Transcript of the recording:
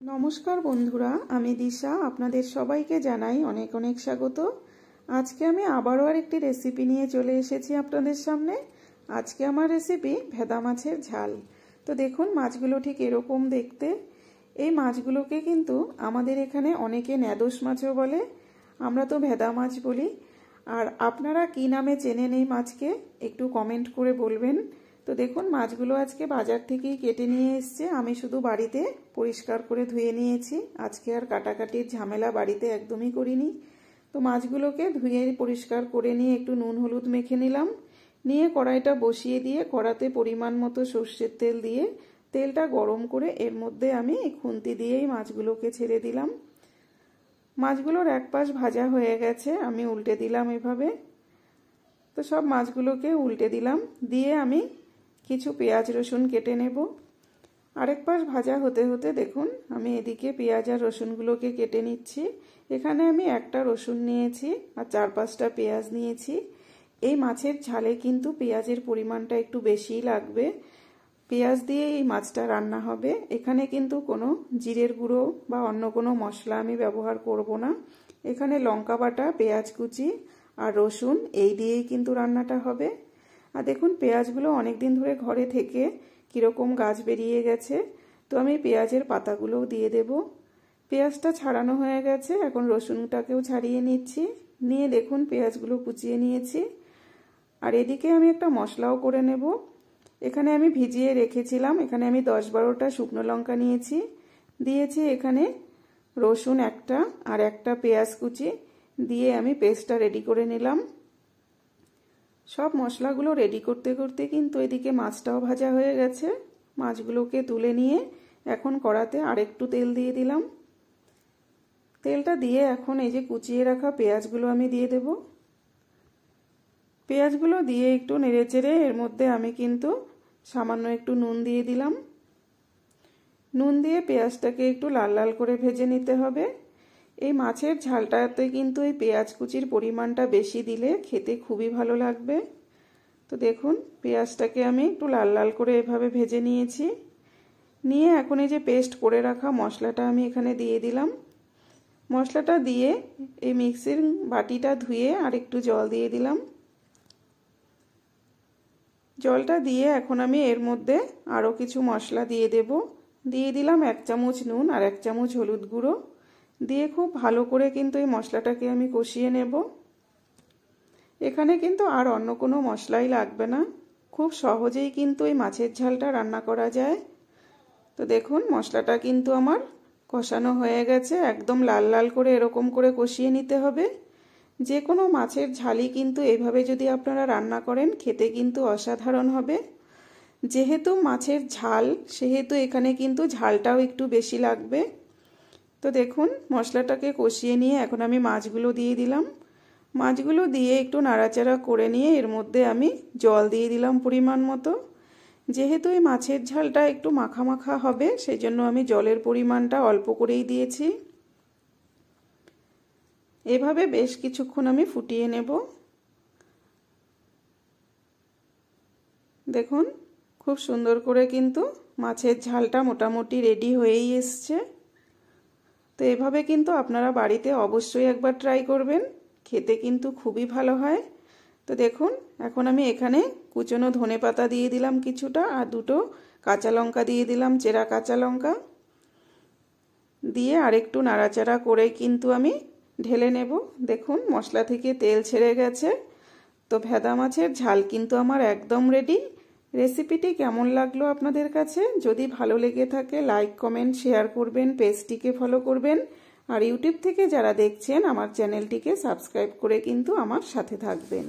नमस्कार बंधुरा आमी दिशा आपनादेर सबाइके जानाई अनेक अनेक स्वागत। आज के आमी आबारो आरेकटी रेसिपि निये चले एसेछि आपनादेर सामने। आज के आमार रेसिपि भेदा माछेर झाल। तो देखुन माछगुलो ठीक एरकम देखते। এই মাছগুলোকে কিন্তু আমাদের এখানে অনেকে ন্যাদোস মাছও বলে, আমরা তো ভেদা মাছ বলি। আর আপনারা কি নামে চেনেন এই মাছকে একটু কমেন্ট করে বলবেন। তো দেখুন মাছগুলো আজকে বাজার থেকেই কেটে নিয়ে এসেছে, আমি শুধু বাড়িতে পরিষ্কার করে ধুয়ে নিয়েছি। আজকে আর কাটাকাটির ঝামেলা বাড়িতে একদমই করিনি। তো মাছগুলোকে ধুয়ে পরিষ্কার করে নিয়ে একটু নুন হলুদ মেখে নিলাম। নিয়ে কড়াইটা বসিয়ে দিয়ে কড়াতে পরিমাণ মতো সরষের তেল দিয়ে তেলটা গরম করে এর মধ্যে আমি এই খুন্তি দিয়েই মাছগুলোকে ছেড়ে দিলাম। মাছগুলোর এক পাশ ভাজা হয়ে গেছে, আমি উল্টে দিলাম এভাবে। তো সব মাছগুলোকে উল্টে দিলাম, দিয়ে আমি কিছু পেঁয়াজ রসুন কেটে নেব। আরেক পাশ ভাজা হতে হতে দেখুন আমি এদিকে পেঁয়াজ আর রসুনগুলোকে কেটে নিচ্ছি। এখানে আমি একটা রসুন নিয়েছি আর 4-5টা পেঁয়াজ নিয়েছি। এই মাছের ঝালে কিন্তু পেঁয়াজের পরিমাণটা একটু বেশিই লাগবে। পেঁয়াজ দিয়ে এই মাছটা রান্না হবে। এখানে কিন্তু কোনো জিরের গুঁড়ো বা অন্য কোনো মশলা আমি ব্যবহার করব না। এখানে লঙ্কা বাটা, পেঁয়াজ কুচি আর রসুন এই দিয়েই কিন্তু রান্নাটা হবে। আর দেখুন পেঁয়াজগুলো অনেক দিন ধরে ঘরে থেকে কীরকম গাছ বেরিয়ে গেছে। তো আমি পেঁয়াজের পাতাগুলোও দিয়ে দেব। পেঁয়াজটা ছাড়ানো হয়ে গেছে, এখন রসুনটাকেও ছাড়িয়ে নিচ্ছি। নিয়ে দেখুন পেঁয়াজগুলো কুচিয়ে নিয়েছি। আর এদিকে আমি একটা মশলাও করে নেব। এখানে আমি ভিজিয়ে রেখেছিলাম, এখানে আমি 10-12টা শুকনো লঙ্কা নিয়েছি, দিয়েছি এখানে রসুন একটা আর একটা পেঁয়াজ কুচি দিয়ে আমি পেস্টটা রেডি করে নিলাম। সব মশলাগুলো রেডি করতে করতে কিন্তু এদিকে মাছটাও ভাজা হয়ে গেছে। মাছগুলোকে তুলে নিয়ে এখন কড়াতে আরেকটু তেল দিয়ে দিলাম। তেলটা দিয়ে এখন এই যে কুচিয়ে রাখা পেঁয়াজগুলো আমি দিয়ে দেব। পেঁয়াজগুলো দিয়ে একটু নেড়েচেড়ে এর মধ্যে আমি কিন্তু সামান্য একটু নুন দিয়ে দিলাম। নুন দিয়ে পেঁয়াজটাকে একটু লাল লাল করে ভেজে নিতে হবে। এই মাছের ঝালটাতে কিন্তু এই পেঁয়াজ কুচির পরিমাণটা বেশি দিলে খেতে খুবই ভালো লাগবে। তো দেখুন পেঁয়াজটাকে আমি একটু লাল লাল করে এভাবে ভেজে নিয়েছি। নিয়ে এখন এই যে পেস্ট করে রাখা মশলাটা আমি এখানে দিয়ে দিলাম। মশলাটা দিয়ে এই মিক্সির বাটিটা ধুয়ে আর একটু জল দিয়ে দিলাম। জলটা দিয়ে এখন আমি এর মধ্যে আরও কিছু মশলা দিয়ে দেব। দিয়ে দিলাম 1 চামচ নুন আর 1 চামচ হলুদ গুঁড়ো দিয়ে খুব ভালো করে কিন্তু এই মশলাটাকে আমি কষিয়ে নেব। এখানে কিন্তু আর অন্য কোনো মশলাই লাগবে না, খুব সহজেই কিন্তু এই মাছের ঝালটা রান্না করা যায়। তো দেখুন মশলাটা কিন্তু আমার কষানো হয়ে গেছে, একদম লাল লাল করে এরকম করে কষিয়ে নিতে হবে। যে কোনো মাছের ঝালই কিন্তু এইভাবে যদি আপনারা রান্না করেন খেতে কিন্তু অসাধারণ হবে। যেহেতু মাছের ঝাল সেহেতু এখানে কিন্তু ঝালটাও একটু বেশি লাগবে। তো দেখুন মশলাটাকে কষিয়ে নিয়ে এখন আমি মাছগুলো দিয়ে দিলাম। মাছগুলো দিয়ে একটু নাড়াচাড়া করে নিয়ে এর মধ্যে আমি জল দিয়ে দিলাম পরিমাণ মতো। যেহেতু এই মাছের ঝালটা একটু মাখা মাখা হবে সেই জন্য আমি জলের পরিমাণটা অল্প করেই দিয়েছি। এভাবে বেশ কিছুক্ষণ আমি ফুটিয়ে নেব। দেখুন খুব সুন্দর করে কিন্তু মাছের ঝালটা মোটামুটি রেডি হয়েই এসছে। তো এভাবে কিন্তু আপনারা বাড়িতে অবশ্যই একবার ট্রাই করবেন, খেতে কিন্তু খুবই ভালো হয়। তো দেখুন এখন আমি এখানে কুচনো ধনেপাতা দিয়ে দিলাম কিছুটা, আর 2টো কাঁচা লঙ্কা দিয়ে দিলাম, চেরা কাঁচা লঙ্কা দিয়ে আরেকটু নাড়াচাড়া করে কিন্তু আমি ঢেলে নেব। দেখুন মশলা থেকে তেল ছেড়ে গেছে। তো ভেদা মাছের ঝাল কিন্তু আমার একদম রেডি। রেসিপিটি কেমন লাগলো আপনাদের কাছে? যদি ভালো লেগে থাকে লাইক কমেন্ট শেয়ার করবেন, পেজটিকে ফলো করবেন। আর ইউটিউব থেকে যারা দেখছেন আমার চ্যানেলটিকে সাবস্ক্রাইব করে কিন্তু আমার সাথে থাকবেন।